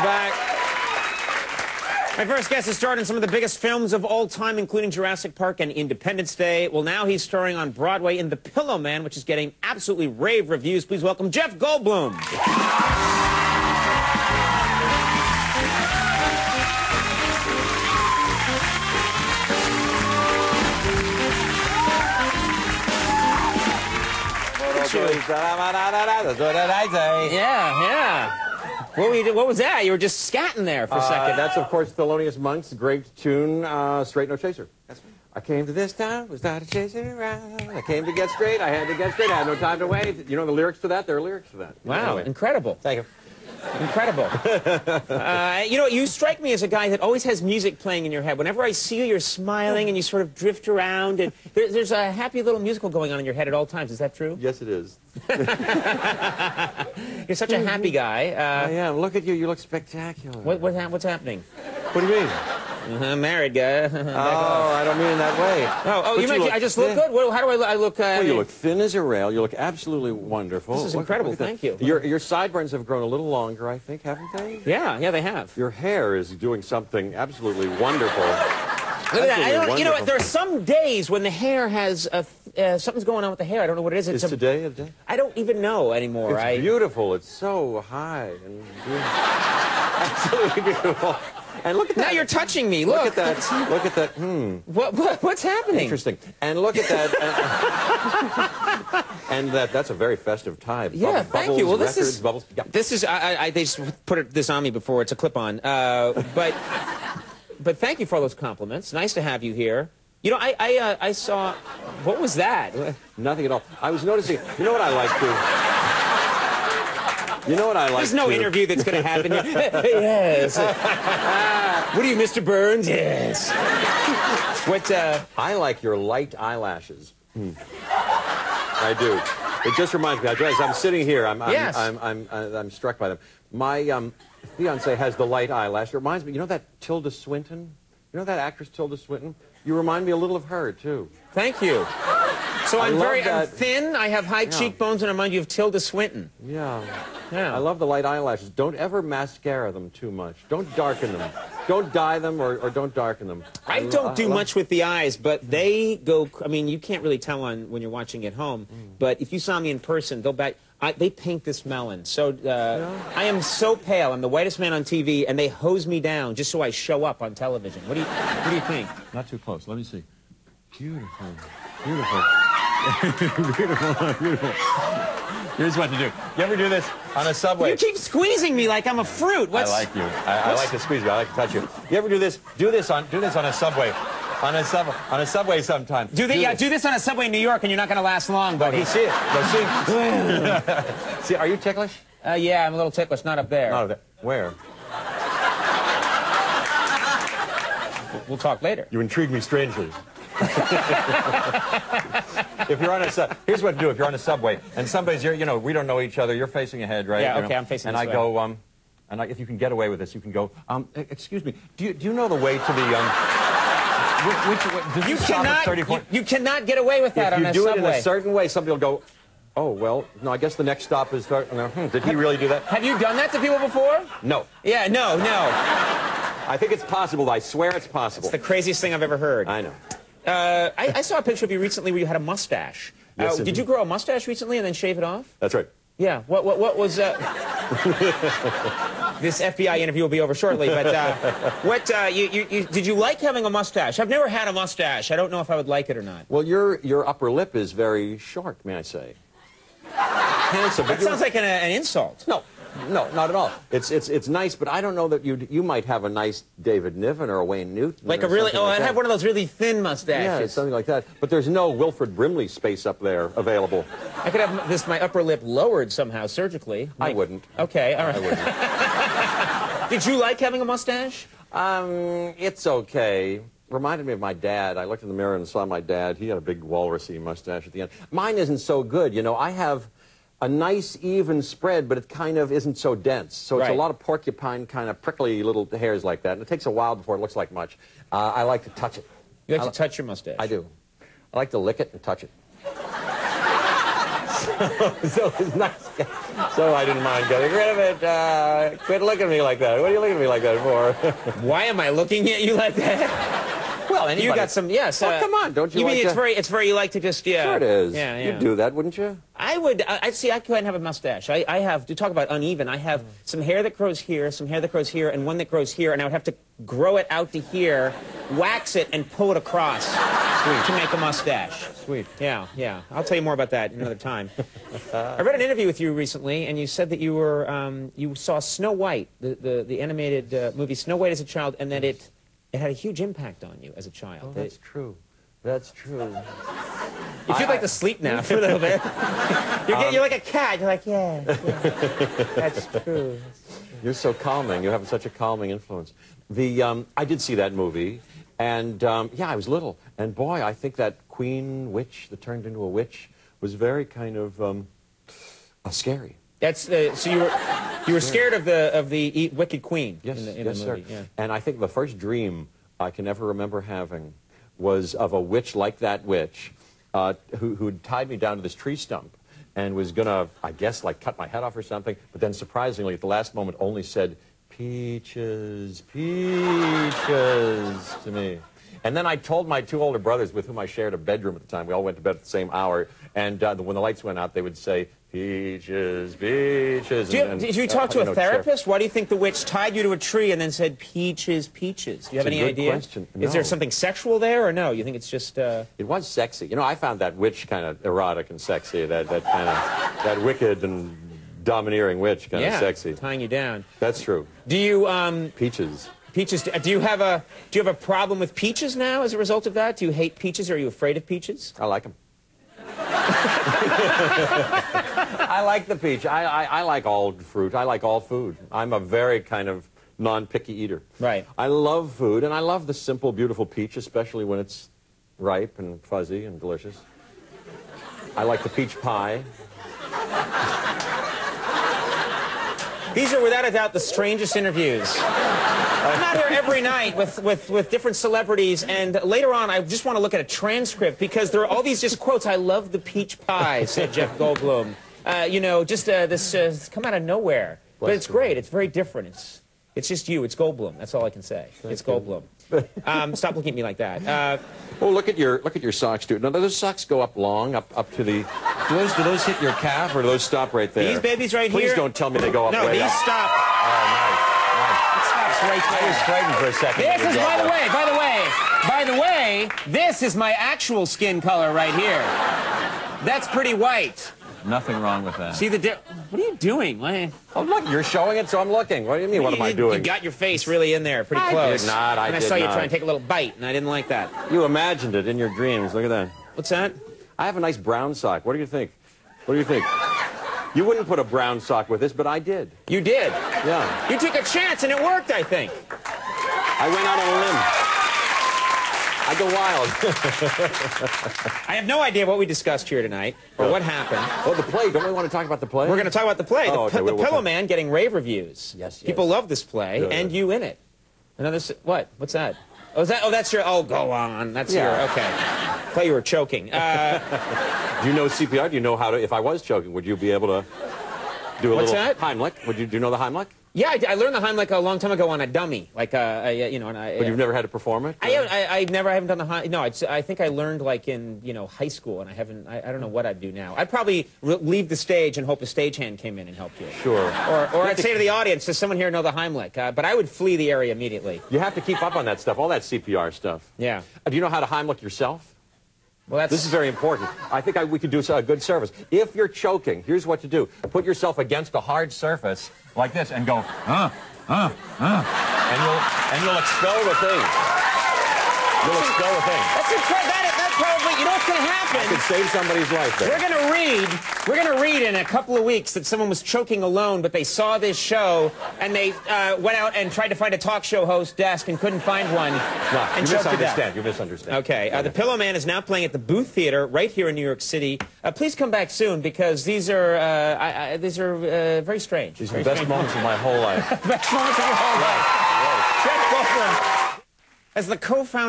back. My first guest has starred in some of the biggest films of all time, including Jurassic Park and Independence Day. Well, now he's starring on Broadway in The Pillow Man, which is getting absolutely rave reviews. Please welcome Jeff Goldblum. Yeah. What was that? You were just scatting there for a second. That's, of course, Thelonious Monk's great tune, Straight No Chaser. That's right. I came to this town, was not a chasing around. I came to get straight, I had to get straight, I had no time to wait. You know the lyrics to that? There are lyrics to that. Wow, anyway. Incredible. Thank you. Incredible. You know, you strike me as a guy that always has music playing in your head. Whenever I see you, you're smiling and you sort of drift around, and there's a happy little musical going on in your head at all times. Is that true? Yes, it is. You're such a happy guy. I am. Look at you. You look spectacular. What's happening? What do you mean? Married guy. Oh, I don't mean in that way. You meant I just look good? How do I look? Well, you look thin as a rail. You look absolutely wonderful. This is incredible. Thank you. Your sideburns have grown a little longer, I think, haven't they? Yeah, they have. Your hair is doing something absolutely wonderful. Look at that. You know what? There are some days when the hair has something's going on with the hair. I don't know what it is. Is today a day? I don't even know anymore. It's beautiful. It's so high and absolutely beautiful. And look at that. Now you're touching me. Look at that. Look at that. What's happening? Interesting. And look at that. And that's a very festive tie. Yeah, thank you. Well, this is they just put this on me before. It's a clip-on. But thank you for all those compliments. Nice to have you here. You know, I saw. What was that? Nothing at all. I was noticing. You know what I like to. You know what I like There's no interview that's going to happen here. Yes. What are you, Mr. Burns? Yes. I like your light eyelashes. I do. It just reminds me. As I'm sitting here, I'm struck by them. My fiance has the light eyelash. It reminds me. You know that Tilda Swinton? You know that actress Tilda Swinton? You remind me a little of her too. Thank you. So I'm thin, I have high cheekbones, and I remind you of Tilda Swinton. Yeah. I love the light eyelashes. Don't ever mascara them too much. Don't darken them. Don't dye them or don't darken them. I don't do much with the eyes, but they go, I mean, you can't really tell when you're watching at home, but if you saw me in person, they paint this melon. So I am so pale. I'm the whitest man on TV, and they hose me down just so I show up on television. What do you think? Not too close. Let me see. Beautiful. Beautiful. Beautiful. Here's what to do. You ever do this on a subway? You keep squeezing me like I'm a fruit. I like you. I like to squeeze you. I like to touch you. You ever do this? Do this on a subway. On a subway sometime. Do this on a subway in New York, and you're not going to last long, buddy. You see it. Go see. See, are you ticklish? Yeah, I'm a little ticklish. Not up there. Not up there. Where? We'll talk later. You intrigue me strangely. If you're on here's what to do if you're on a subway and somebody's we don't know each other. You're facing ahead, right? Yeah, okay, I'm facing. And I go, if you can get away with this, you can go. Excuse me. Do you know the way to the You cannot get away with that on a subway. If you do it in a certain way, somebody will go, oh, well, no, I guess the next stop is... did he really do that? Have you done that to people before? No. Yeah, no. I think it's possible. I swear it's possible. It's the craziest thing I've ever heard. I know. I saw a picture of you recently where you had a mustache. Yes, did you grow a mustache recently and then shave it off? That's right. Yeah. What was... This FBI interview will be over shortly, but did you like having a mustache? I've never had a mustache. I don't know if I would like it or not. Well, your upper lip is very short, may I say. Handsome. That sounds like an insult. No, not at all. It's nice, but I don't know that you might have a nice David Niven or a Wayne Newton. Like I have one of those really thin mustaches. Yeah, something like that. But there's no Wilford Brimley space up there available. I could have my upper lip lowered somehow surgically. I wouldn't. Okay, all right. I wouldn't. Did you like having a mustache? It's okay. Reminded me of my dad. I looked in the mirror and saw my dad. He had a big walrusy mustache at the end. Mine isn't so good. You know, I have a nice even spread, but it kind of isn't so dense. So it's a lot of porcupine kind of prickly little hairs like that. And it takes a while before it looks like much. I like to touch it. You like to touch your mustache? I do. I like to lick it and touch it. So it's nice. So I didn't mind getting rid of it. Quit looking at me like that. What are you looking at me like that for? Why am I looking at you like that? Well, anybody. You got some, yes. Oh, come on, don't you? You like mean to... it's very, you like to just, yeah. Sure it is. Yeah, yeah. You'd do that, wouldn't you? I would. I see. I couldn't have a mustache. I have. To talk about uneven, I have some hair that grows here, some hair that grows here, and one that grows here, and I would have to grow it out to here, wax it, and pull it across to make a mustache. Sweet. Yeah, yeah. I'll tell you more about that another time. I read an interview with you recently, and you said that you were you saw Snow White, the animated movie Snow White as a child, and that it had a huge impact on you as a child. Oh, that's true. That's true. You feel like to sleep now for a little bit. You're like a cat. You're like, yeah, that's true. You're so calming. You have such a calming influence. I did see that movie, and yeah, I was little, and boy, I think that queen witch that turned into a witch was very kind of scary. That's so you were scared of the wicked queen. Yes, in the yes, movie. sir. Yeah. And I think the first dream I can ever remember having was of a witch like that witch who'd tied me down to this tree stump and was gonna, I guess, like cut my head off or something, but then surprisingly at the last moment only said, "Peaches, peaches," to me. And then I told my two older brothers with whom I shared a bedroom at the time, we all went to bed at the same hour, and when the lights went out, they would say, "Peaches, peaches." Did you talk to a therapist? Why do you think the witch tied you to a tree and then said, "Peaches, peaches"? Do you have any idea? Question. No. Is there something sexual there, or no? You think it's just... It was sexy. You know, I found that witch kind of erotic and sexy, that wicked and domineering witch kind of sexy. Tying you down. That's true. Do you... Peaches. Peaches. Do you have a problem with peaches now as a result of that? Do you hate peaches, or are you afraid of peaches? I like them. I like the peach. I like all fruit. I like all food. I'm a very kind of non-picky eater. Right. I love food, and I love the simple, beautiful peach, especially when it's ripe and fuzzy and delicious. I like the peach pie. These are, without a doubt, the strangest interviews. I'm out here every night with different celebrities, and later on, I just want to look at a transcript because there are all these just quotes. "I love the peach pie," said Jeff Goldblum. You know, just this come out of nowhere. But it's great. It's very different. It's just you. It's Goldblum. That's all I can say. It's Goldblum. Stop looking at me like that. Oh, look at your socks, dude. Now, do those socks go up long, up to the... Do those hit your calf, or do those stop right there? These babies right here... Please don't tell me they go up No, way these up. stop. Oh, nice. It stops right there. I was frightened for a second. This is, by the way, this is my actual skin color right here. That's pretty white. Nothing wrong with that. See the what are you doing? Oh, look, you're showing it, so I'm looking. What do you mean, what am I doing? You got your face really in there, pretty close. I did not, and I saw you try and take a little bite, and I didn't like that. You imagined it in your dreams. Look at that. What's that? I have a nice brown sock. What do you think? What do you think? You wouldn't put a brown sock with this, but I did. You did? Yeah. You took a chance, and it worked, I think. I went out on a limb. I go wild. I have no idea what we discussed here tonight, or what happened. Oh, the play. Don't we want to talk about the play? We're going to talk about the play. Oh, the Pillow Man getting rave reviews. Yes, yes. People love this play, and you in it. Another... What? What's that? Oh, that's your... Oh, go on. That's your... Okay. I thought you were choking. Do you know CPR? Do you know how to... If I was choking, would you be able to do a What's little... that? Heimlich? Do you know the Heimlich? Yeah, I learned the Heimlich a long time ago on a dummy, like you know. But you've never had to perform it? I haven't done the Heimlich. No, I think I learned like in high school, and I haven't. I don't know what I'd do now. I'd probably leave the stage and hope a stagehand came in and helped you. Sure. Or I'd say to the audience, does someone here know the Heimlich? But I would flee the area immediately. You have to keep up on that stuff, all that CPR stuff. Yeah. Do you know how to Heimlich yourself? Well, This is very important. I think we could do a good service. If you're choking, here's what to do. Put yourself against a hard surface like this and go, and you'll expel the thing. You'll expel the thing. That probably, you know what's going to happen? I could save somebody's life there. We're going to read in a couple of weeks that someone was choking alone, but they saw this show, and they went out and tried to find a talk show host desk and couldn't find one. No, and you choked to death. misunderstand. You misunderstand. Okay. The Pillow Man is now playing at the Booth Theater right here in New York City. Please come back soon, because these are very strange. These are the best moments of my whole life. Best moments of your whole life. Right. Jeff Goldblum, as the co-founder